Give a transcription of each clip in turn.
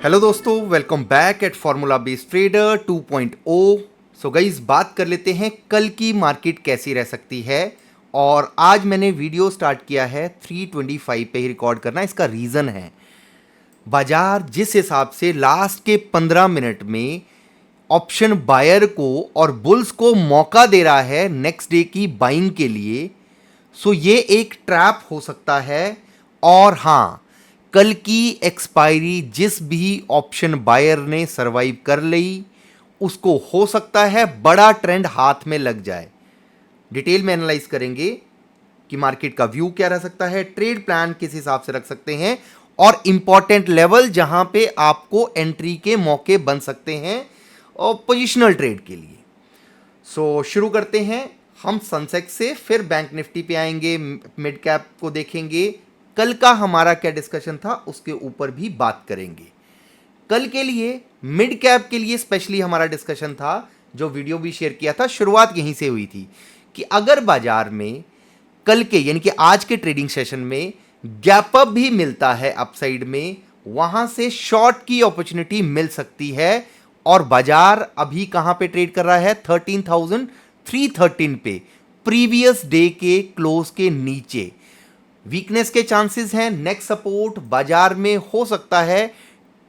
Hello दोस्तों, welcome back at formula based trader 2.0। So guys, बात कर लेते हैं कल की मार्केट कैसी रह सकती है। और आज मैंने वीडियो स्टार्ट किया है 325 पे ही रिकॉर्ड करना। इसका रीज़न है बाजार जिस हिसाब से लास्ट के 15 मिनट में ऑप्शन बायर को और बुल्स को मौका दे रहा है नेक्स्ट डे की बाइंग के लिए। सो ये एक ट्रैप हो सकता है। और हाँ, कल की एक्सपायरी जिस भी ऑप्शन बायर ने सरवाइव कर ली उसको हो सकता है बड़ा ट्रेंड हाथ में लग जाए। डिटेल में एनालाइज करेंगे कि मार्केट का व्यू क्या रह सकता है, ट्रेड प्लान किस हिसाब से रख सकते हैं और इंपॉर्टेंट लेवल जहां पे आपको एंट्री के मौके बन सकते हैं और पोजिशनल ट्रेड के लिए। सो शुरू करते हैं हम सेंसेक्स से, फिर बैंक निफ्टी पे आएंगे, मिड कैप को देखेंगे, कल का हमारा क्या डिस्कशन था उसके ऊपर भी बात करेंगे। कल के लिए मिड कैप के लिए स्पेशली हमारा डिस्कशन था, जो वीडियो भी शेयर किया था, शुरुआत यहीं से हुई थी कि अगर बाजार में कल के यानी कि आज के ट्रेडिंग सेशन में गैप अप भी मिलता है अपसाइड में, वहां से शॉर्ट की अपॉर्चुनिटी मिल सकती है। और बाजार अभी कहां पे ट्रेड कर रहा है? 13,313 पे, प्रीवियस डे के क्लोज के नीचे। वीकनेस के चांसेस हैं। नेक्स्ट सपोर्ट बाजार में हो सकता है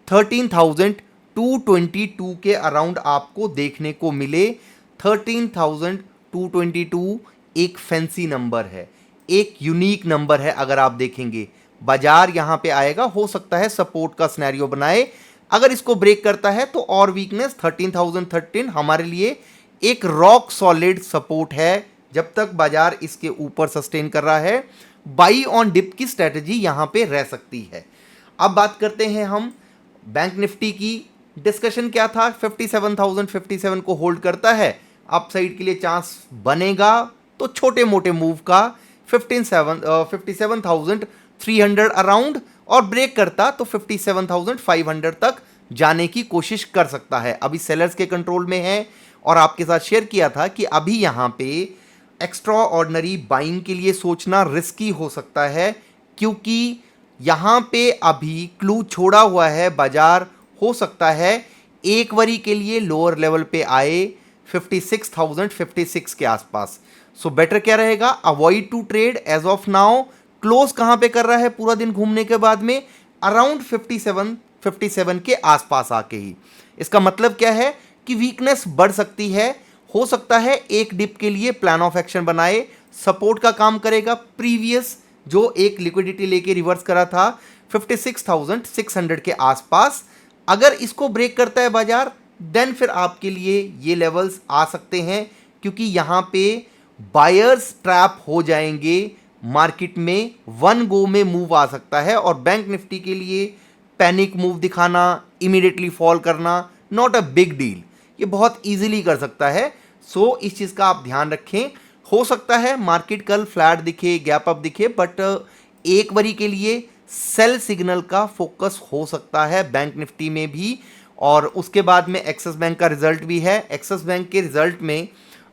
13,222 के अराउंड आपको देखने को मिले। 13,222 एक फैंसी नंबर है, एक यूनिक नंबर है। अगर आप देखेंगे बाजार यहां पे आएगा, हो सकता है सपोर्ट का सिनेरियो बनाए। अगर इसको ब्रेक करता है तो और वीकनेस 13,013 हमारे लिए एक रॉक सॉलिड सपोर्ट है। जब तक बाजार इसके ऊपर सस्टेन कर रहा है, बाई ऑन डिप की स्ट्रेटजी यहां पे रह सकती है। अब बात करते हैं हम बैंक निफ्टी की। डिस्कशन क्या था? 57,057 को होल्ड करता है, अपसाइड के लिए चांस बनेगा तो छोटे मोटे मूव का 57,300 अराउंड, और ब्रेक करता तो 57,500 तक जाने की कोशिश कर सकता है। अभी सेलर्स के कंट्रोल में है और आपके साथ शेयर किया था कि अभी यहां पे एक्स्ट्रा ऑर्डिनरी बाइंग के लिए सोचना रिस्की हो सकता है, क्योंकि यहां पे अभी क्लू छोड़ा हुआ है। बाजार हो सकता है एक वरी के लिए लोअर लेवल पे आए 56,056 के आसपास। सो बेटर क्या रहेगा? Avoid to trade as of now. Close कहां पे कर रहा है पूरा दिन घूमने के बाद में? अराउंड 57 के आसपास आके ही। इसका मतलब क्या है कि वीकनेस बढ़ सकती है। हो सकता है एक डिप के लिए प्लान ऑफ एक्शन बनाए, सपोर्ट का काम करेगा प्रीवियस जो एक लिक्विडिटी लेके रिवर्स करा था 56,600 के आसपास। अगर इसको ब्रेक करता है बाजार, देन फिर आपके लिए ये लेवल्स आ सकते हैं, क्योंकि यहां पे बायर्स ट्रैप हो जाएंगे। मार्केट में वन गो में मूव आ सकता है और बैंक निफ्टी के लिए पैनिक मूव दिखाना, इमीडिएटली फॉल करना, नॉट अ बिग डील, ये बहुत इजीली कर सकता है। सो इस चीज़ का आप ध्यान रखें। हो सकता है मार्केट कल फ्लैट दिखे, गैप अप दिखे, बट एक वरी के लिए सेल सिग्नल का फोकस हो सकता है बैंक निफ्टी में भी। और उसके बाद में एक्सिस बैंक का रिजल्ट भी है। एक्सिस बैंक के रिजल्ट में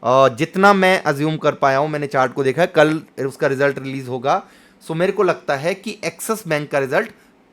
जितना मैं अज्यूम कर पाया हूं, मैंने चार्ट को देखा है, कल उसका रिजल्ट रिलीज होगा। सो मेरे को लगता है कि एक्सिस बैंक का रिजल्ट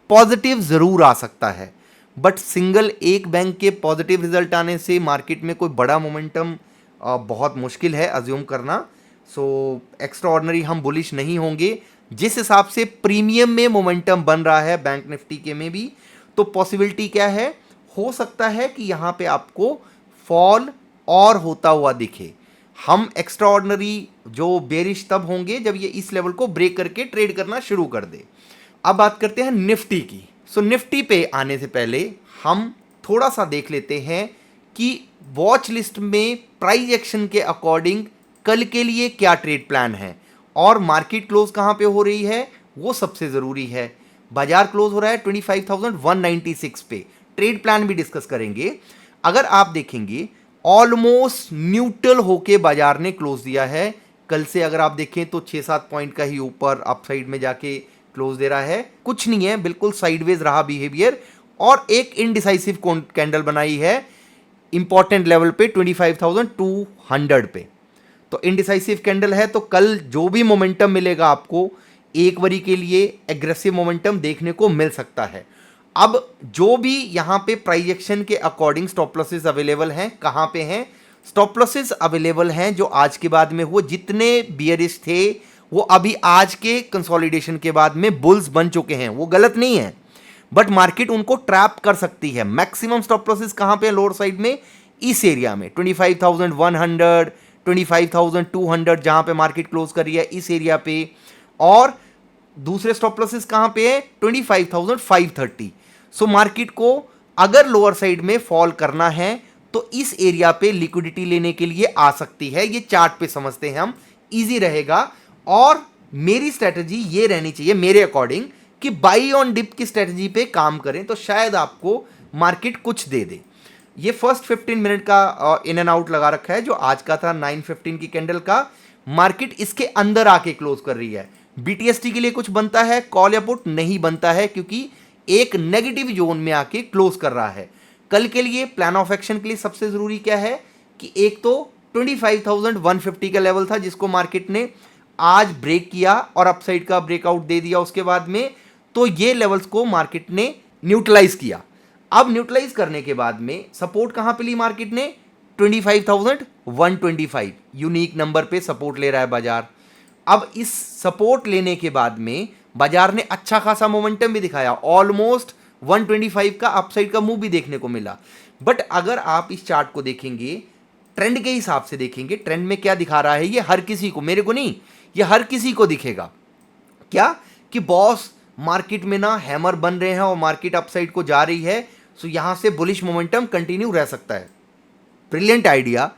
पॉजिटिव जरूर आ सकता है, बट सिंगल एक बैंक के पॉजिटिव रिजल्ट आने से मार्केट में कोई बड़ा मोमेंटम बहुत मुश्किल है अज्यूम करना। सो एक्स्ट्रा ऑर्डिनरी हम बुलिश नहीं होंगे। जिस हिसाब से प्रीमियम में मोमेंटम बन रहा है बैंक निफ्टी के में भी, तो पॉसिबिलिटी क्या है? हो सकता है कि यहां पे आपको फॉल और होता हुआ दिखे। हम एक्स्ट्रा ऑर्डिनरी जो बेरिश तब होंगे जब ये इस लेवल को ब्रेक करके ट्रेड करना शुरू कर दे। अब बात करते हैं निफ्टी की। सो निफ्टी पे आने से पहले हम थोड़ा सा देख लेते हैं कि वॉच लिस्ट में प्राइस एक्शन के अकॉर्डिंग कल के लिए क्या ट्रेड प्लान है और मार्केट क्लोज कहां पे हो रही है, वो सबसे जरूरी है। बाजार क्लोज हो रहा है 25,196 पे। ट्रेड प्लान भी डिस्कस करेंगे। अगर आप देखेंगे ऑलमोस्ट न्यूट्रल होके बाजार ने क्लोज दिया है कल से। अगर आप देखें तो 6-7 पॉइंट का ही ऊपर अपसाइड में जाके क्लोज दे रहा है, कुछ नहीं है, बिल्कुल साइडवेज रहा बिहेवियर। और एक इनडिसाइसिव कैंडल बनाई है इंपॉर्टेंट लेवल पे 25,200 पे। तो इनडिसाइसिव कैंडल है, तो कल जो भी मोमेंटम मिलेगा आपको एक वरी के लिए एग्रेसिव मोमेंटम देखने को मिल सकता है। अब जो भी यहां पे प्राइजेक्शन के अकॉर्डिंग स्टॉप लॉसेस अवेलेबल हैं, कहां पे हैं? स्टॉप लॉसेस अवेलेबल हैं जो आज के बाद में हुए, जितने बियरिश थे वो अभी आज के कंसोलिडेशन के बाद में बुल्स बन चुके हैं। वो गलत नहीं है, बट मार्केट उनको ट्रैप कर सकती है। मैक्सिमम स्टॉप लॉसेस कहां पे? लोअर साइड में, इस एरिया में 25,100, 25,200 जहां पे मार्केट क्लोज कर रही है, इस एरिया पे। और दूसरे स्टॉप लॉसेस कहां पे है? 25,530। सो मार्केट को अगर लोअर साइड में फॉल करना है तो इस एरिया पे लिक्विडिटी लेने के लिए आ सकती है। ये चार्ट पे समझते हैं हम, इजी रहेगा। और मेरी स्ट्रेटजी ये रहनी चाहिए मेरे अकॉर्डिंग कि बाई ऑन डिप की स्ट्रेटजी पे काम करें तो शायद आपको मार्केट कुछ दे दे। ये फर्स्ट 15 मिनट का इन एंड आउट लगा रखा है जो आज का था 9:15 की कैंडल का। मार्केट इसके अंदर आके क्लोज कर रही है। बीटीएसटी के लिए कुछ बनता है? कॉल या पुट नहीं बनता है, क्योंकि एक नेगेटिव जोन में आके क्लोज कर रहा है। कल के लिए प्लान ऑफ एक्शन के लिए सबसे जरूरी क्या है कि एक तो 25,150 का लेवल था जिसको मार्केट ने आज ब्रेक किया और अपसाइड का ब्रेकआउट दे दिया उसके बाद में, तो ये लेवल्स को मार्केट ने न्यूट्रलाइज किया। अब न्यूट्रलाइज करने के बाद में सपोर्ट कहां पे ली मार्केट ने? 25,125 यूनिक नंबर पे सपोर्ट ले रहा है बाजार। अब इस सपोर्ट लेने के बाद में बाजार ने अच्छा खासा मोमेंटम भी दिखाया, ऑलमोस्ट 125 का अपसाइड का मूव भी देखने को मिला। बट अगर आप इस चार्ट को देखेंगे, ट्रेंड के हिसाब से देखेंगे, ट्रेंड में क्या दिखा रहा है? ये हर किसी को, मेरे को नहीं, ये हर किसी को दिखेगा क्या कि बॉस मार्केट में ना हैमर बन रहे हैं और मार्केट अपसाइड को जा रही है, सो यहां से बुलिश मोमेंटम कंटिन्यू रह सकता है। Brilliant idea,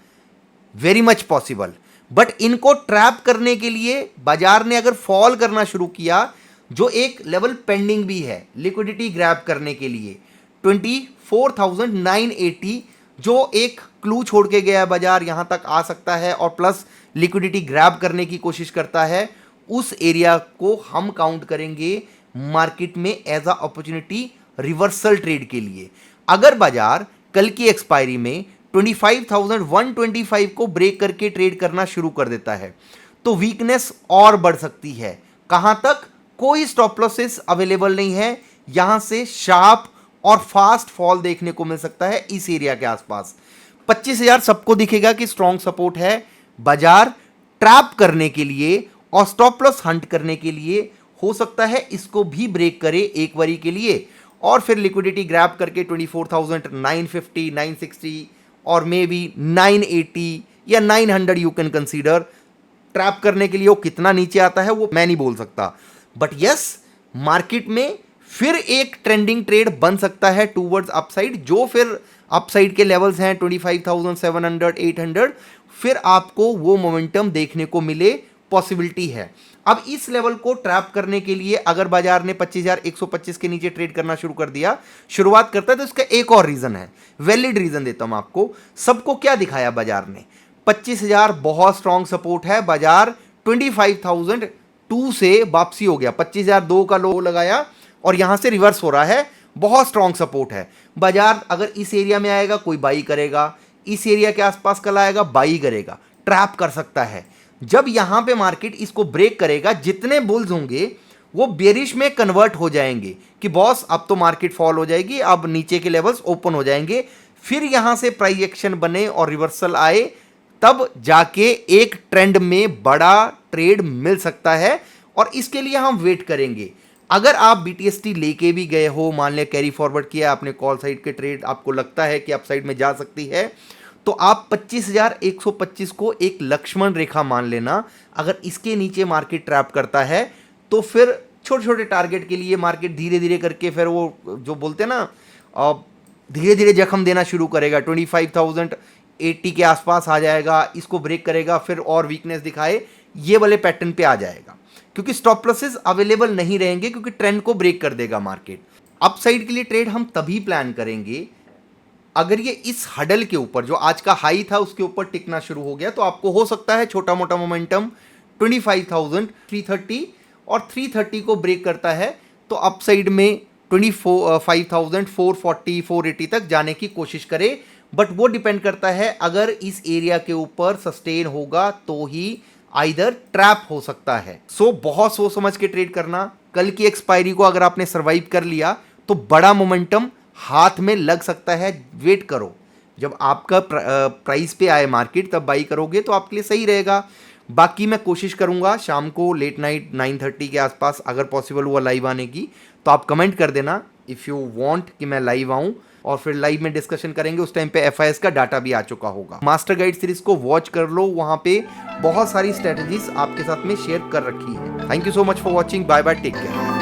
very much possible. But इनको ट्रैप करने के लिए बाजार ने अगर फॉल करना शुरू किया, जो एक लेवल पेंडिंग भी है लिक्विडिटी ग्रैब करने के लिए 24,980, जो एक क्लू छोड़ के गया है बाजार, यहां तक आ सकता है और प्लस लिक्विडिटी ग्रैब करने की कोशिश करता है, उस एरिया को हम काउंट करेंगे मार्केट में as a opportunity reversal trade के लिए। अगर बाजार कल की एक्सपायरी में 25,125 को ब्रेक करके ट्रेड करना शुरू कर देता है तो वीकनेस और बढ़ सकती है। कहां तक? कोई स्टॉप लॉसेस अवेलेबल नहीं है, यहां से शार्प और फास्ट फॉल देखने को मिल सकता है इस एरिया के आसपास। 25,000 सबको दिखेगा कि स्ट्रॉन्ग सपोर्ट है। बाजार ट्रैप करने के लिए और स्टॉप लॉस हंट करने के लिए हो सकता है इसको भी ब्रेक करे एक बारी के लिए और फिर लिक्विडिटी ग्रैब करके 24,950, 960 और मे बी 980 या 900 यू कैन कंसीडर ट्रैप करने के लिए। वो कितना नीचे आता है वो मैं नहीं बोल सकता, बट यस मार्केट में फिर एक ट्रेंडिंग ट्रेड बन सकता है टूवर्ड्स अपसाइड, जो फिर अपसाइड के लेवल्स हैं 25,700, 800, फिर आपको वो मोमेंटम देखने को मिले, पॉसिबिलिटी है। अब इस लेवल को ट्रैप करने के लिए अगर बाजार ने 25,125 के नीचे ट्रेड करना शुरू कर दिया, शुरुआत करता है, तो इसका एक और रीजन है, वैलिड रीजन देता हूं आपको। सबको क्या दिखाया बाजार ने? 25,000 बहुत स्ट्रॉन्ग सपोर्ट है। बाजार 25,002 से वापसी हो गया, 25,002 का लो लगाया और यहां से रिवर्स हो रहा है, बहुत स्ट्रॉन्ग सपोर्ट है। बाजार अगर इस एरिया में आएगा कोई बाई करेगा, इस एरिया के आसपास कल आएगा बाई करेगा, ट्रैप कर सकता है। जब यहां पे मार्केट इसको ब्रेक करेगा, जितने बुल्स होंगे वो बेरिश में कन्वर्ट हो जाएंगे कि बॉस अब तो मार्केट फॉल हो जाएगी, अब नीचे के लेवल्स ओपन हो जाएंगे, फिर यहां से प्राइस एक्शन बने और रिवर्सल आए, तब जाके एक ट्रेंड में बड़ा ट्रेड मिल सकता है और इसके लिए हम वेट करेंगे। अगर आप बीटीएसटी लेके भी गए हो, मान लिया कैरी फॉरवर्ड किया आपने कॉल साइड के ट्रेड, आपको लगता है कि अपसाइड में जा सकती है, तो आप 25,125 को एक लक्ष्मण रेखा मान लेना। अगर इसके नीचे मार्केट ट्रैप करता है तो फिर छोटे छोटे टारगेट के लिए मार्केट धीरे धीरे करके फिर वो जो बोलते हैं ना धीरे धीरे जख्म देना शुरू करेगा, 25,080 के आसपास आ जाएगा, इसको ब्रेक करेगा, फिर और वीकनेस दिखाए, ये वाले पैटर्न पे आ जाएगा, क्योंकि स्टॉप लॉसेस अवेलेबल नहीं रहेंगे, क्योंकि ट्रेंड को ब्रेक कर देगा मार्केट। अपसाइड के लिए ट्रेड हम तभी प्लान करेंगे अगर ये इस हडल के ऊपर, जो आज का हाई था उसके ऊपर टिकना शुरू हो गया, तो आपको हो सकता है छोटा मोटा मोमेंटम 25,330 और 330 को ब्रेक करता है तो अपसाइड में 25,440, 480 तक जाने की कोशिश करे। बट वो डिपेंड करता है अगर इस एरिया के ऊपर सस्टेन होगा तो ही आइदर ट्रैप हो सकता है। सो बहुत सोच समझ के ट्रेड करना। कल की एक्सपायरी को अगर आपने सर्वाइव कर लिया तो बड़ा मोमेंटम हाथ में लग सकता है। वेट करो, जब आपका प्राइस पे आए मार्केट तब बाई करोगे तो आपके लिए सही रहेगा। बाकी मैं कोशिश करूंगा शाम को लेट नाइट 9:30 के आसपास अगर पॉसिबल हुआ लाइव आने की, तो आप कमेंट कर देना इफ़ यू वांट कि मैं लाइव आऊं, और फिर लाइव में डिस्कशन करेंगे। उस टाइम पे एफआईएस का डाटा भी आ चुका होगा। मास्टर गाइड सीरीज को वॉच कर लो, वहां पे बहुत सारी स्ट्रेटजीज आपके साथ में शेयर कर रखी है। Thank you so much for watching, bye bye, take care.